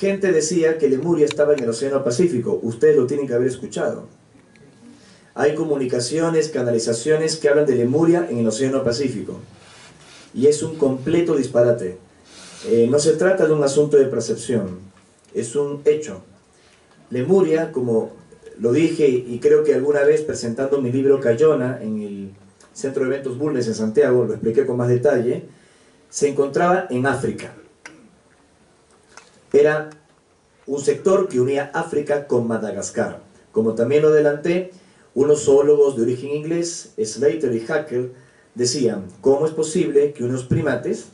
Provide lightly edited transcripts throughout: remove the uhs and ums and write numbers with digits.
Gente decía que Lemuria estaba en el Océano Pacífico. Ustedes lo tienen que haber escuchado. Hay comunicaciones, canalizaciones que hablan de Lemuria en el Océano Pacífico. Y es un completo disparate. No se trata de un asunto de percepción, es un hecho. Lemuria, como lo dije y creo que alguna vez presentando mi libro Cayona en el Centro de Eventos Bulnes en Santiago, lo expliqué con más detalle, se encontraba en África. Era un sector que unía África con Madagascar. Como también lo adelanté, unos zoólogos de origen inglés, Slater y Haeckel, decían: ¿cómo es posible que unos primates,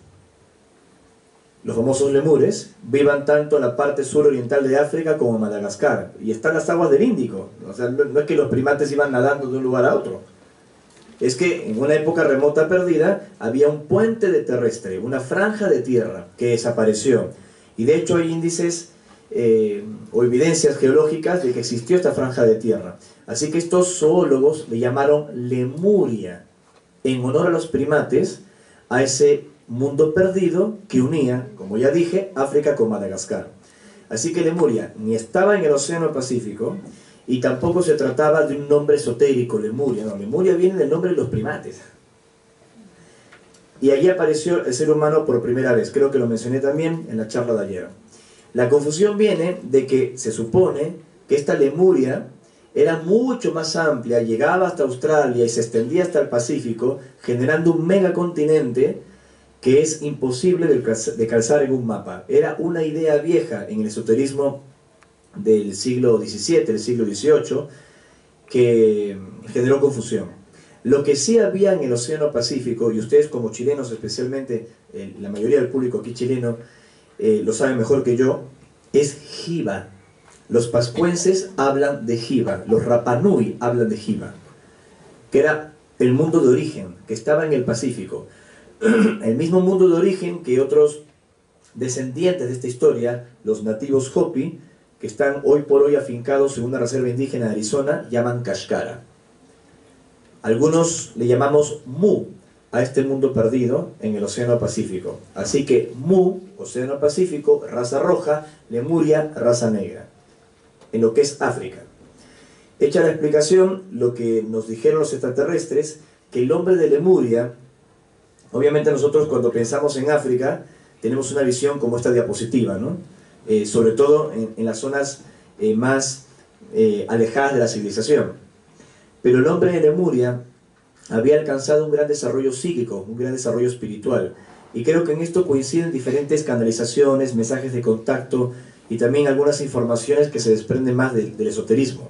los famosos lemures, vivan tanto en la parte suroriental de África como en Madagascar? Y están las aguas del Índico. O sea, no es que los primates iban nadando de un lugar a otro. Es que en una época remota perdida había un puente de terrestre, una franja de tierra que desapareció. Y de hecho hay índices o evidencias geológicas de que existió esta franja de tierra. Así que estos zoólogos le llamaron Lemuria, en honor a los primates, a ese mundo perdido que unía, como ya dije, África con Madagascar. Así que Lemuria ni estaba en el Océano Pacífico y tampoco se trataba de un nombre esotérico, Lemuria. No, Lemuria viene del nombre de los primates. Y allí apareció el ser humano por primera vez. Creo que lo mencioné también en la charla de ayer. La confusión viene de que se supone que esta Lemuria era mucho más amplia, llegaba hasta Australia y se extendía hasta el Pacífico, generando un megacontinente que es imposible de calzar en un mapa. Era una idea vieja en el esoterismo del siglo XVII, del siglo XVIII, que generó confusión. Lo que sí había en el Océano Pacífico, y ustedes como chilenos especialmente, la mayoría del público aquí chileno lo saben mejor que yo, es Jiva. Los pascuenses hablan de Jiva, los Rapanui hablan de Jiva, que era el mundo de origen, que estaba en el Pacífico. El mismo mundo de origen que otros descendientes de esta historia, los nativos Hopi, que están hoy por hoy afincados en una reserva indígena de Arizona, llaman Kashkara. Algunos le llamamos Mu a este mundo perdido en el Océano Pacífico. Así que Mu, Océano Pacífico, raza roja, Lemuria, raza negra, en lo que es África. Hecha la explicación, lo que nos dijeron los extraterrestres, que el hombre de Lemuria, obviamente nosotros cuando pensamos en África, tenemos una visión como esta diapositiva, ¿no? Sobre todo en las zonas más alejadas de la civilización. Pero el hombre de Lemuria había alcanzado un gran desarrollo psíquico, un gran desarrollo espiritual. Y creo que en esto coinciden diferentes canalizaciones, mensajes de contacto y también algunas informaciones que se desprenden más del esoterismo.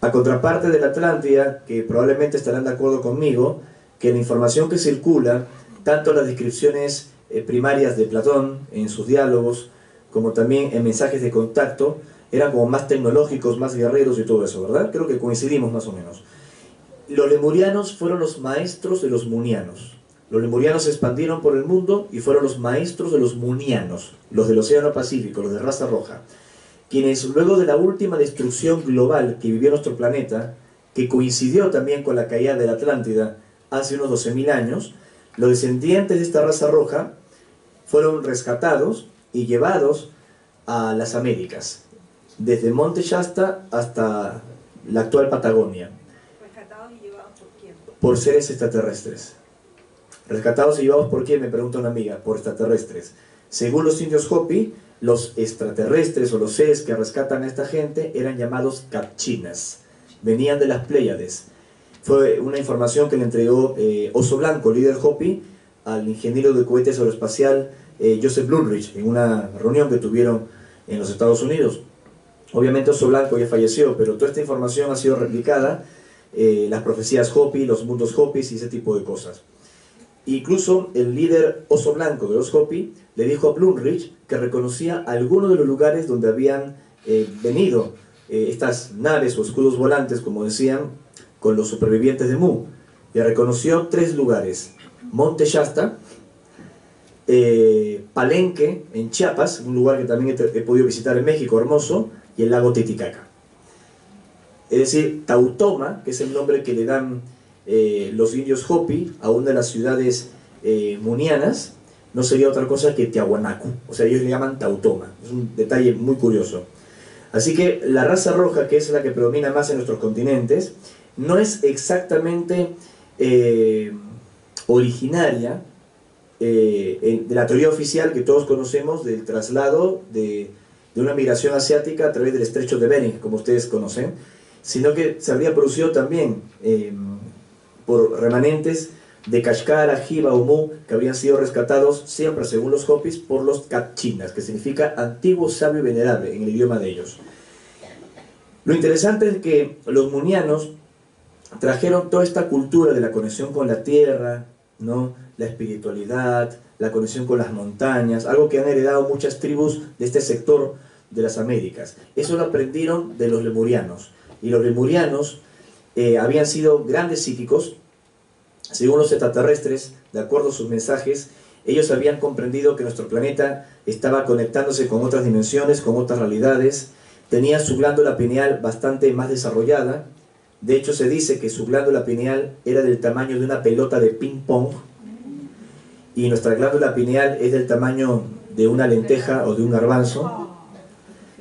A contraparte de la Atlántida, que probablemente estarán de acuerdo conmigo, que la información que circula, tanto las descripciones primarias de Platón en sus diálogos, como también en mensajes de contacto, eran como más tecnológicos, más guerreros y todo eso, ¿verdad? Creo que coincidimos más o menos. Los lemurianos fueron los maestros de los munianos. Los lemurianos se expandieron por el mundo y fueron los maestros de los munianos, los del Océano Pacífico, los de raza roja, quienes luego de la última destrucción global que vivió nuestro planeta, que coincidió también con la caída de la Atlántida hace unos 12.000 años, los descendientes de esta raza roja fueron rescatados y llevados a las Américas, desde Monte Shasta hasta la actual Patagonia. ¿Rescatados y llevados por quién? Por seres extraterrestres. ¿Rescatados y llevados por quién? Me pregunta una amiga. Por extraterrestres. Según los indios Hopi, los extraterrestres o los seres que rescatan a esta gente eran llamados Capchinas. Venían de las Pléyades. Fue una información que le entregó Oso Blanco, líder Hopi, al ingeniero de cohetes aeroespacial Joseph Blumrich, en una reunión que tuvieron en los Estados Unidos. Obviamente Oso Blanco ya falleció, pero toda esta información ha sido replicada, las profecías Hopi, los mundos Hopis y ese tipo de cosas. Incluso el líder Oso Blanco de los Hopi le dijo a Blumrich que reconocía algunos de los lugares donde habían venido estas naves o escudos volantes, como decían, con los supervivientes de Mu. Y reconoció 3 lugares: Monte Shasta, Palenque en Chiapas, un lugar que también he podido visitar en México, hermoso, y el lago Titicaca. Es decir, Tautoma, que es el nombre que le dan los indios Hopi a una de las ciudades munianas, no sería otra cosa que Tiahuanaco. O sea, ellos le llaman Tautoma. Es un detalle muy curioso. Así que la raza roja, que es la que predomina más en nuestros continentes, no es exactamente originaria de la teoría oficial que todos conocemos del traslado de una migración asiática a través del estrecho de Bering, como ustedes conocen, sino que se habría producido también por remanentes de Kashkara, Jiva o Mu, que habían sido rescatados siempre, según los Hopis, por los Kapchinas, que significa antiguo, sabio y venerable en el idioma de ellos. Lo interesante es que los munianos trajeron toda esta cultura de la conexión con la tierra, ¿no?, la espiritualidad, la conexión con las montañas, algo que han heredado muchas tribus de este sector de las Américas. Eso lo aprendieron de los lemurianos. Y los lemurianos habían sido grandes psíquicos. Según los extraterrestres, de acuerdo a sus mensajes, ellos habían comprendido que nuestro planeta estaba conectándose con otras dimensiones, con otras realidades. Tenía su glándula pineal bastante más desarrollada. De hecho, se dice que su glándula pineal era del tamaño de una pelota de ping pong, y nuestra glándula pineal es del tamaño de una lenteja o de un garbanzo.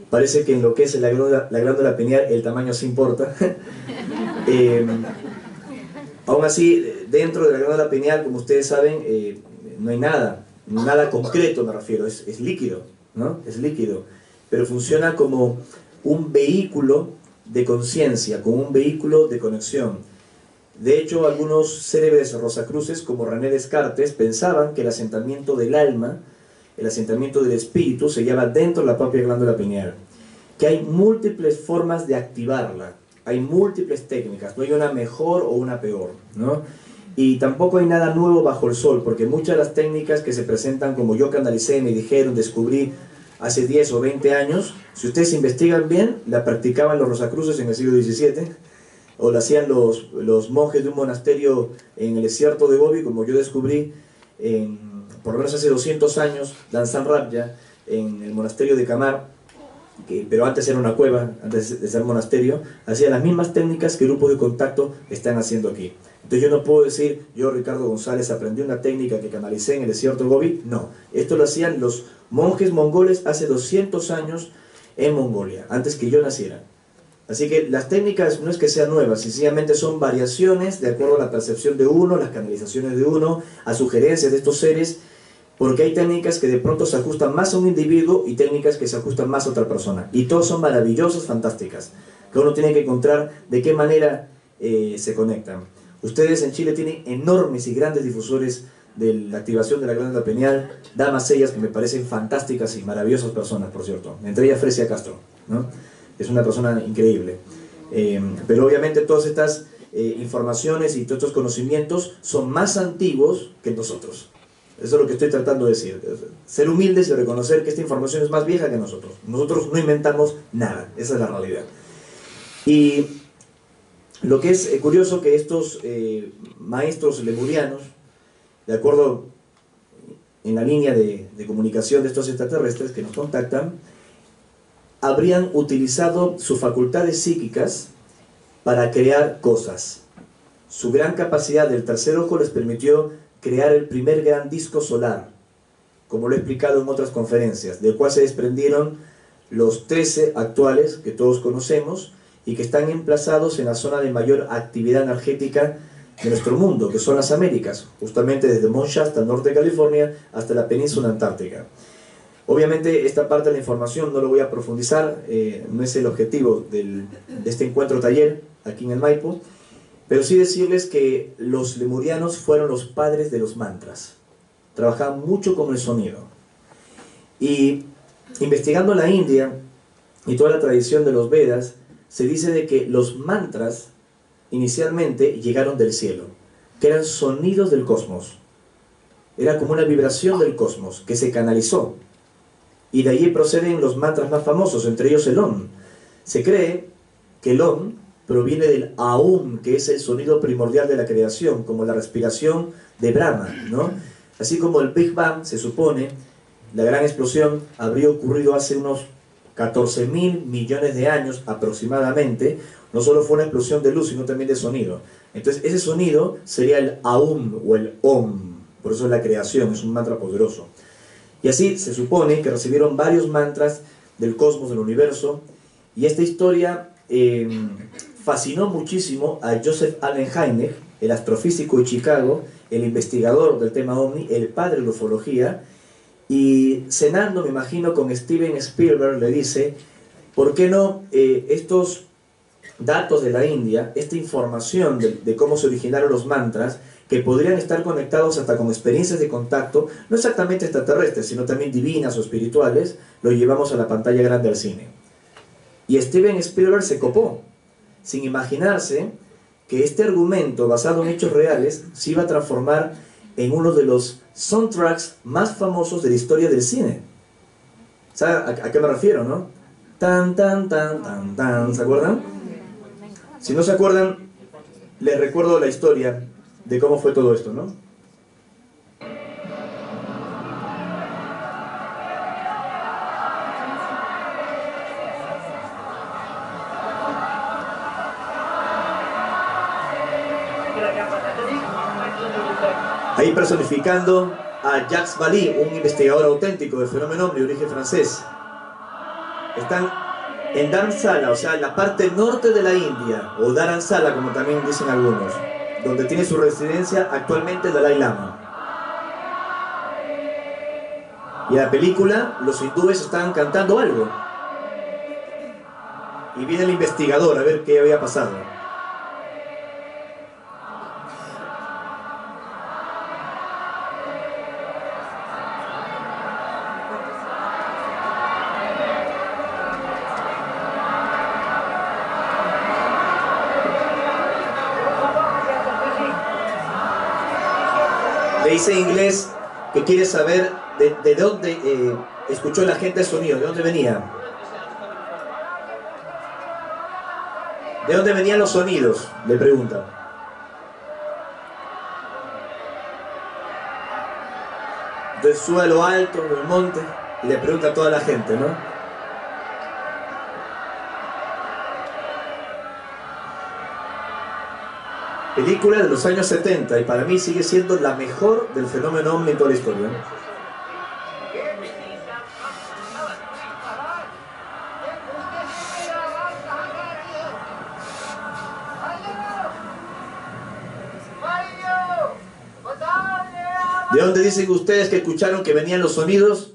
Parece que en lo que es la glándula pineal el tamaño sí importa. Aún así, dentro de la glándula pineal, como ustedes saben, no hay nada concreto, me refiero, es líquido, ¿no? Es líquido, pero funciona como un vehículo de conciencia, como un vehículo de conexión. De hecho, algunos célebres rosacruces, como René Descartes, pensaban que el asentamiento del alma, el asentamiento del espíritu, se halla dentro de la propia glándula pineal, que hay múltiples formas de activarla, hay múltiples técnicas, no hay una mejor o una peor, ¿no? Y tampoco hay nada nuevo bajo el sol, porque muchas de las técnicas que se presentan, como yo canalicé, me dijeron, descubrí hace 10 o 20 años, si ustedes investigan bien, la practicaban los rosacruces en el siglo XVII, o la hacían los monjes de un monasterio en el desierto de Gobi, como yo descubrí por lo menos hace 200 años, Danzan Rabja, en el monasterio de Camar, pero antes era una cueva, antes de ser monasterio, hacían las mismas técnicas que grupos de contacto están haciendo aquí. Entonces yo no puedo decir, yo Ricardo González aprendí una técnica que canalicé en el desierto de Gobi. No, esto lo hacían los monjes mongoles hace 200 años en Mongolia, antes que yo naciera. Así que las técnicas no es que sean nuevas, sencillamente son variaciones de acuerdo a la percepción de uno, las canalizaciones de uno, a sugerencias de estos seres, porque hay técnicas que de pronto se ajustan más a un individuo y técnicas que se ajustan más a otra persona. Y todas son maravillosas, fantásticas, que uno tiene que encontrar de qué manera se conectan. Ustedes en Chile tienen enormes y grandes difusores de la activación de la glándula pineal, damas ellas que me parecen fantásticas y maravillosas personas, por cierto, entre ellas Fresia Castro, ¿no? Es una persona increíble. Pero obviamente todas estas informaciones y todos estos conocimientos son más antiguos que nosotros. Eso es lo que estoy tratando de decir. Ser humildes y reconocer que esta información es más vieja que nosotros. Nosotros no inventamos nada, esa es la realidad. Y lo que es curioso que estos maestros lemurianos, de acuerdo en la línea de comunicación de estos extraterrestres que nos contactan, habrían utilizado sus facultades psíquicas para crear cosas. Su gran capacidad del tercer ojo les permitió crear el primer gran disco solar, como lo he explicado en otras conferencias, del cual se desprendieron los 13 actuales que todos conocemos y que están emplazados en la zona de mayor actividad energética de nuestro mundo, que son las Américas, justamente desde Mount Shasta, norte de California, hasta la península antártica. Obviamente esta parte de la información no lo voy a profundizar, no es el objetivo de este encuentro taller aquí en el Maipo, pero sí decirles que los lemurianos fueron los padres de los mantras. Trabajaban mucho con el sonido. Y investigando la India y toda la tradición de los Vedas, se dice de que los mantras inicialmente llegaron del cielo, que eran sonidos del cosmos. Era como una vibración del cosmos que se canalizó. Y de allí proceden los mantras más famosos, entre ellos el Om. Se cree que el Om proviene del Aum, que es el sonido primordial de la creación, como la respiración de Brahma, ¿no? Así como el Big Bang, se supone, la gran explosión habría ocurrido hace unos 14.000 millones de años aproximadamente. No solo fue una explosión de luz, sino también de sonido. Entonces ese sonido sería el Aum o el Om, Por eso es la creación, es un mantra poderoso. Y así se supone que recibieron varios mantras del cosmos, del universo, y esta historia fascinó muchísimo a Joseph Allen Hynek, el astrofísico de Chicago, el investigador del tema OVNI, el padre de la ufología, y cenando, me imagino, con Steven Spielberg, le dice, ¿por qué no estos datos de la India, esta información de cómo se originaron los mantras, que podrían estar conectados hasta con experiencias de contacto, no exactamente extraterrestres, sino también divinas o espirituales, lo llevamos a la pantalla grande del cine? Y Steven Spielberg se copó, sin imaginarse que este argumento basado en hechos reales se iba a transformar en uno de los soundtracks más famosos de la historia del cine. ¿Saben a qué me refiero, no? Tan, tan, tan, tan, tan, ¿se acuerdan? Si no se acuerdan, les recuerdo la historia de cómo fue todo esto, ¿no? Ahí personificando a Jacques Vallée, un investigador auténtico del fenómeno ovni de origen francés. Están en Dharamsala, o sea, en la parte norte de la India, o Dharamsala, como también dicen algunos, donde tiene su residencia actualmente el Dalai Lama. Y en la película, los hindúes estaban cantando algo. Y viene el investigador a ver qué había pasado. Le dice en inglés que quiere saber de dónde escuchó la gente el sonido, de dónde venía. ¿De dónde venían los sonidos?, le pregunta. Del suelo alto, del monte, y le pregunta a toda la gente, ¿no? Película de los años 70, y para mí sigue siendo la mejor del fenómeno ovni en toda la historia. ¿De dónde dicen ustedes que escucharon que venían los sonidos?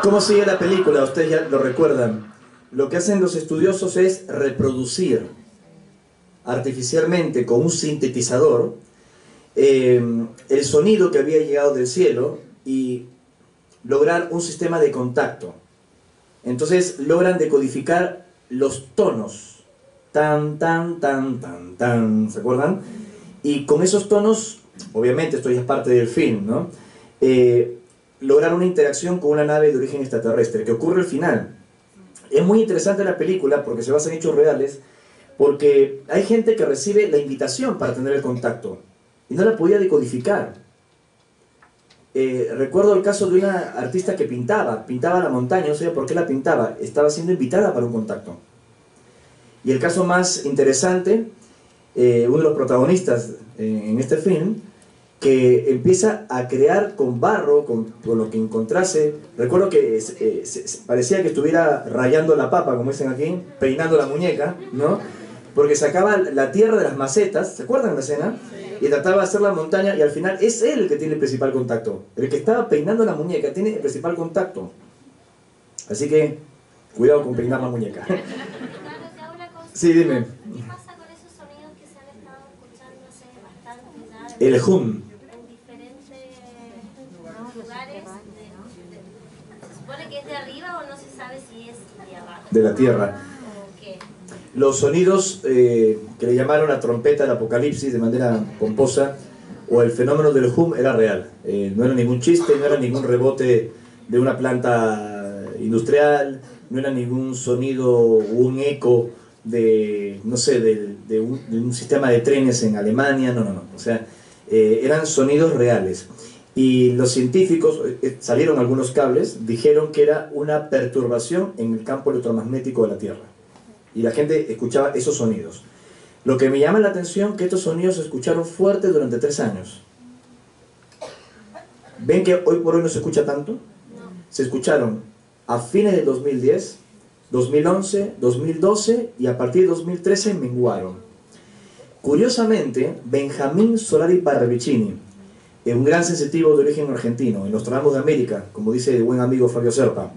¿Cómo sigue la película? Ustedes ya lo recuerdan. Lo que hacen los estudiosos es reproducir artificialmente con un sintetizador el sonido que había llegado del cielo y lograr un sistema de contacto. Entonces logran decodificar los tonos. Tan, tan, tan, tan, tan. ¿Se acuerdan? Y con esos tonos, obviamente esto ya es parte del film, ¿no? Lograr una interacción con una nave de origen extraterrestre, que ocurre al final. Es muy interesante la película porque se basa en hechos reales, porque hay gente que recibe la invitación para tener el contacto y no la podía decodificar. Recuerdo el caso de una artista que pintaba la montaña, no sé por qué la pintaba, estaba siendo invitada para un contacto. Y el caso más interesante, uno de los protagonistas en este film, que empieza a crear con barro, con lo que encontrase. Recuerdo que parecía que estuviera rayando la papa, como dicen aquí, peinando la muñeca, ¿no? Porque sacaba la tierra de las macetas, ¿se acuerdan de la escena? Y trataba de hacer la montaña, y al final es él el que tiene el principal contacto. El que estaba peinando la muñeca tiene el principal contacto. Así que, cuidado con peinar la muñeca. Sí, dime. ¿Qué pasa con esos sonidos que se han estado escuchando hace bastante ya? El hum. En diferentes lugares. ¿Se supone que es de arriba o no se sabe si es de abajo? De la tierra. ¿O qué? Los sonidos que le llamaron la trompeta del apocalipsis de manera pomposa, o el fenómeno del hum, era real. No era ningún chiste, no era ningún rebote de una planta industrial, no era ningún sonido o un eco de, no sé, de un sistema de trenes en Alemania, no. O sea, eran sonidos reales. Y los científicos, salieron algunos cables, dijeron que era una perturbación en el campo electromagnético de la Tierra. Y la gente escuchaba esos sonidos. Lo que me llama la atención es que estos sonidos se escucharon fuertes durante 3 años. ¿Ven que hoy por hoy no se escucha tanto? No. Se escucharon a fines del 2010, 2011, 2012 y a partir de 2013 menguaron. Curiosamente, Benjamín Solari Parravicini, un gran sensitivo de origen argentino, en los tramos de América, como dice el buen amigo Fabio Serpa,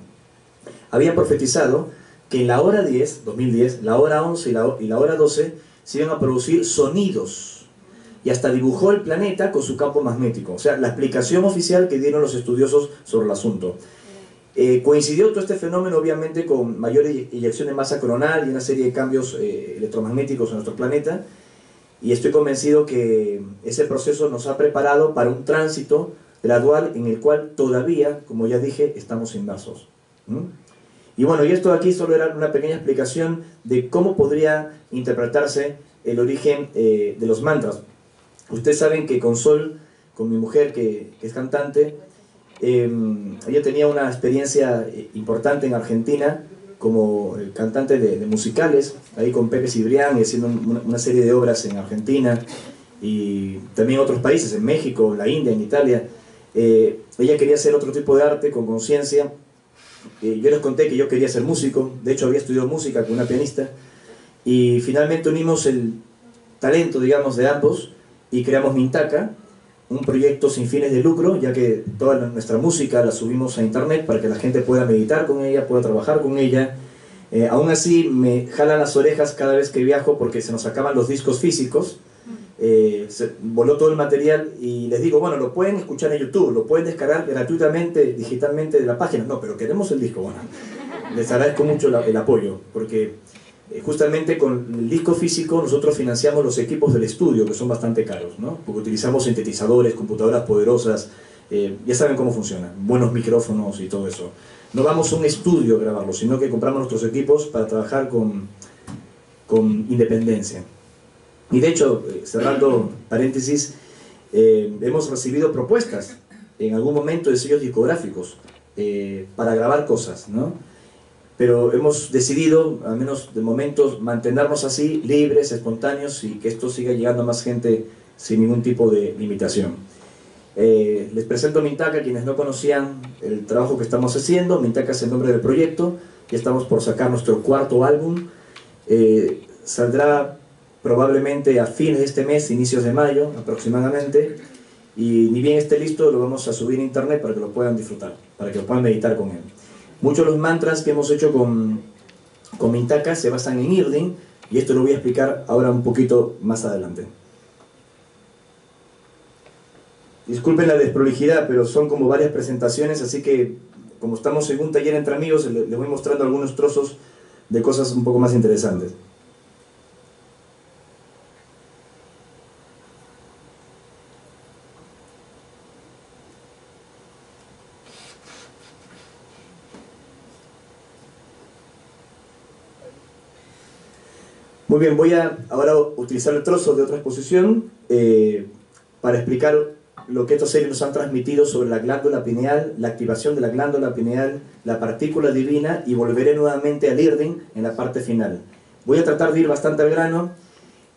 había profetizado que en la hora 10, 2010, la hora 11 y la hora 12 se iban a producir sonidos, y hasta dibujó el planeta con su campo magnético. O sea, la explicación oficial que dieron los estudiosos sobre el asunto. Coincidió todo este fenómeno obviamente con mayor eyección de masa coronal y una serie de cambios electromagnéticos en nuestro planeta, y estoy convencido que ese proceso nos ha preparado para un tránsito gradual en el cual todavía, como ya dije, estamos inmersos. Y bueno, y esto de aquí solo era una pequeña explicación de cómo podría interpretarse el origen de los mantras. Ustedes saben que con Sol, con mi mujer que es cantante, ella tenía una experiencia importante en Argentina como cantante de musicales, ahí con Pepe Cibrián, y haciendo una serie de obras en Argentina y también en otros países, en México, en la India, en Italia. Ella quería hacer otro tipo de arte con conciencia. Yo les conté que yo quería ser músico, de hecho había estudiado música con una pianista, y finalmente unimos el talento, digamos, de ambos y creamos Mintaka, un proyecto sin fines de lucro, ya que toda nuestra música la subimos a internet para que la gente pueda meditar con ella, pueda trabajar con ella. Aún así me jalan las orejas cada vez que viajo porque se nos acaban los discos físicos, se voló todo el material y les digo, bueno, lo pueden escuchar en YouTube, lo pueden descargar gratuitamente, digitalmente de la página. No, pero queremos el disco. Bueno, les agradezco mucho el apoyo, porque justamente con el disco físico nosotros financiamos los equipos del estudio, que son bastante caros, ¿no? Porque utilizamos sintetizadores, computadoras poderosas, ya saben cómo funciona, buenos micrófonos y todo eso. No vamos a un estudio a grabarlo, sino que compramos nuestros equipos para trabajar con independencia. Y de hecho, cerrando paréntesis, hemos recibido propuestas en algún momento de sellos discográficos para grabar cosas, ¿no? Pero hemos decidido, al menos de momento, mantenernos así, libres, espontáneos, y que esto siga llegando a más gente sin ningún tipo de limitación. Les presento Mintaka a quienes no conocían el trabajo que estamos haciendo. Mintaka es el nombre del proyecto, ya estamos por sacar nuestro 4º álbum. Saldrá probablemente a fines de este mes, inicios de mayo aproximadamente, y ni bien esté listo lo vamos a subir a internet para que lo puedan disfrutar, para que lo puedan meditar con él. Muchos de los mantras que hemos hecho con Mintaka se basan en Irdin, y esto lo voy a explicar ahora un poquito más adelante. Disculpen la desprolijidad, pero son como varias presentaciones, así que como estamos en un taller entre amigos, les voy mostrando algunos trozos de cosas un poco más interesantes. Muy bien, voy a ahora utilizar el trozo de otra exposición para explicar lo que estos seres nos han transmitido sobre la glándula pineal, la activación de la glándula pineal, la partícula divina, y volveré nuevamente al Irdin en la parte final. Voy a tratar de ir bastante al grano,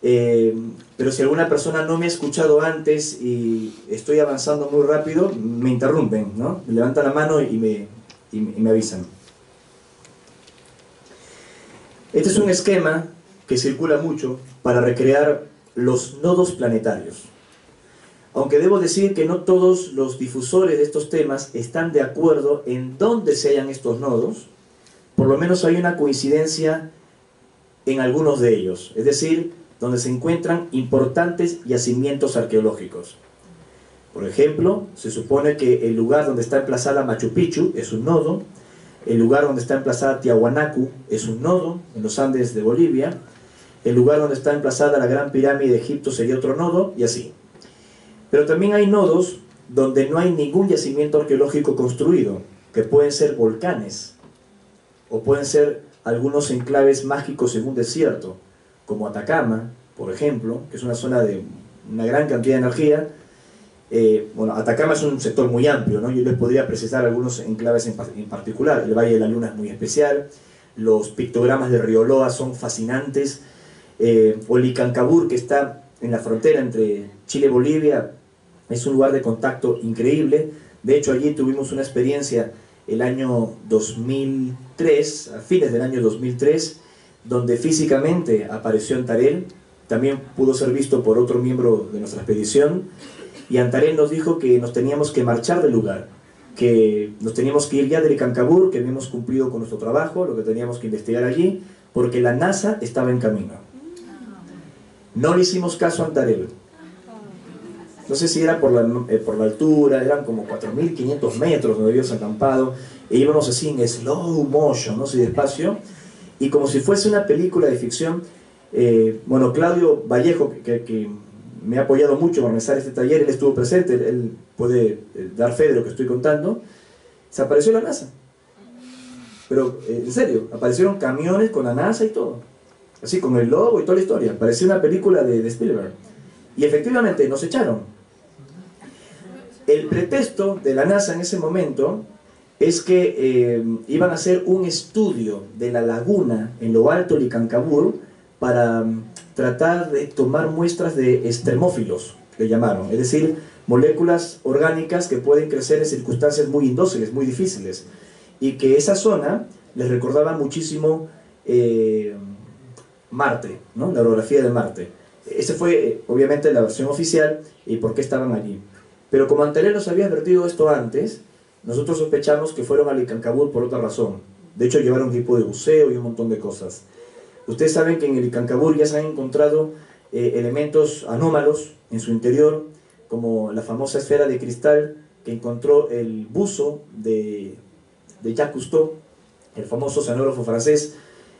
pero si alguna persona no me ha escuchado antes y estoy avanzando muy rápido, me interrumpen, ¿no? Me levantan la mano y me avisan. Este es un esquema que circula mucho para recrear los nodos planetarios. Aunque debo decir que no todos los difusores de estos temas están de acuerdo en dónde se hallan estos nodos, por lo menos hay una coincidencia en algunos de ellos, es decir, donde se encuentran importantes yacimientos arqueológicos. Por ejemplo, se supone que el lugar donde está emplazada Machu Picchu es un nodo, el lugar donde está emplazada Tiahuanacu es un nodo, en los Andes de Bolivia, el lugar donde está emplazada la Gran Pirámide de Egipto sería otro nodo, y así. Pero también hay nodos donde no hay ningún yacimiento arqueológico construido, que pueden ser volcanes, o pueden ser algunos enclaves mágicos en un desierto, como Atacama, por ejemplo, que es una zona de una gran cantidad de energía, Bueno, Atacama es un sector muy amplio, ¿no? Yo les podría precisar algunos enclaves en particular. El Valle de la Luna es muy especial, los pictogramas de Rioloa son fascinantes, Olicancabur, que está en la frontera entre Chile y Bolivia, es un lugar de contacto increíble. De hecho, allí tuvimos una experiencia el año 2003, a fines del año 2003, donde físicamente apareció Antarel. También pudo ser visto por otro miembro de nuestra expedición, y Antarel nos dijo que nos teníamos que marchar del lugar, que nos teníamos que ir ya del Cancabur, que habíamos cumplido con nuestro trabajo, lo que teníamos que investigar allí, porque la NASA estaba en camino. No le hicimos caso a Antarel. No sé si era por la altura, eran como 4.500 metros donde habíamos acampado, e íbamos así en slow motion, ¿no? Así despacio, y como si fuese una película de ficción. Bueno, Claudio Vallejo, que me ha apoyado mucho para organizar este taller, él estuvo presente, él puede dar fe de lo que estoy contando. Se apareció la NASA, pero en serio, aparecieron camiones con la NASA y todo, así con el logo y toda la historia, parecía una película de Spielberg, y efectivamente nos echaron. El pretexto de la NASA en ese momento es que iban a hacer un estudio de la laguna en lo alto de Licancabur para tratar de tomar muestras de extremófilos, le llamaron, es decir, moléculas orgánicas que pueden crecer en circunstancias muy indóciles, muy difíciles, y que esa zona les recordaba muchísimo Marte, ¿no? La orografía de Marte. Esa fue obviamente la versión oficial y por qué estaban allí. Pero como Antarel nos había advertido esto antes, nosotros sospechamos que fueron a Licancabur por otra razón. De hecho, llevaron equipo de buceo y un montón de cosas. Ustedes saben que en el Licancabur ya se han encontrado elementos anómalos en su interior, como la famosa esfera de cristal que encontró el buzo de Jacques Cousteau, el famoso oceanógrafo francés.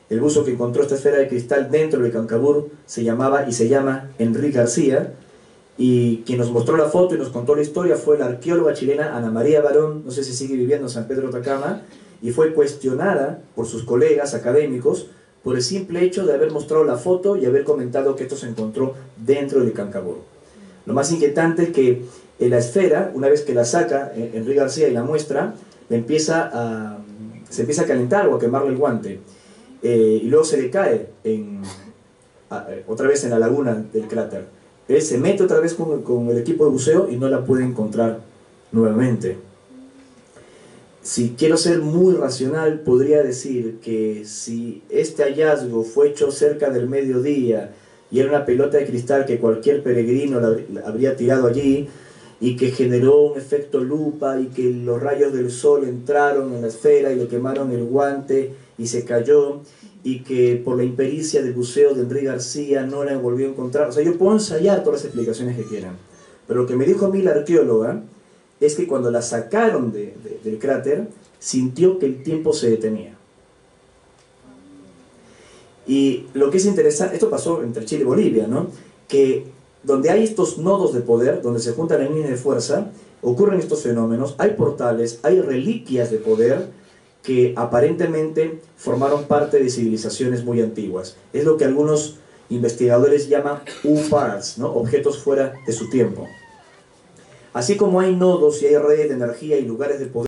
El buzo que encontró esta esfera de cristal dentro del Licancabur se llamaba y se llama Enrique García, y quien nos mostró la foto y nos contó la historia fue la arqueóloga chilena Ana María Barón, no sé si sigue viviendo en San Pedro de Atacama, y fue cuestionada por sus colegas académicos por el simple hecho de haber mostrado la foto y haber comentado que esto se encontró dentro del Licancabur. Lo más inquietante es que la esfera, una vez que la saca Enrique García y la muestra, se empieza a calentar o a quemarle el guante, y luego se le cae otra vez en la laguna del cráter. Él se mete otra vez con el equipo de buceo y no la puede encontrar nuevamente. Si quiero ser muy racional, podría decir que si este hallazgo fue hecho cerca del mediodía y era una pelota de cristal que cualquier peregrino la habría tirado allí, y que generó un efecto lupa y que los rayos del sol entraron en la esfera y le quemaron el guante y se cayó, y que por la impericia del buceo de Enrique García no la volvió a encontrar. O sea, yo puedo ensayar todas las explicaciones que quieran, pero lo que me dijo a mí la arqueóloga es que cuando la sacaron del cráter, sintió que el tiempo se detenía. Y lo que es interesante, esto pasó entre Chile y Bolivia, ¿no? Que donde hay estos nodos de poder, donde se juntan las líneas de fuerza, ocurren estos fenómenos, hay portales, hay reliquias de poder que aparentemente formaron parte de civilizaciones muy antiguas. Es lo que algunos investigadores llaman UFARs, ¿no? Objetos fuera de su tiempo. Así como hay nodos y hay redes de energía y lugares de poder,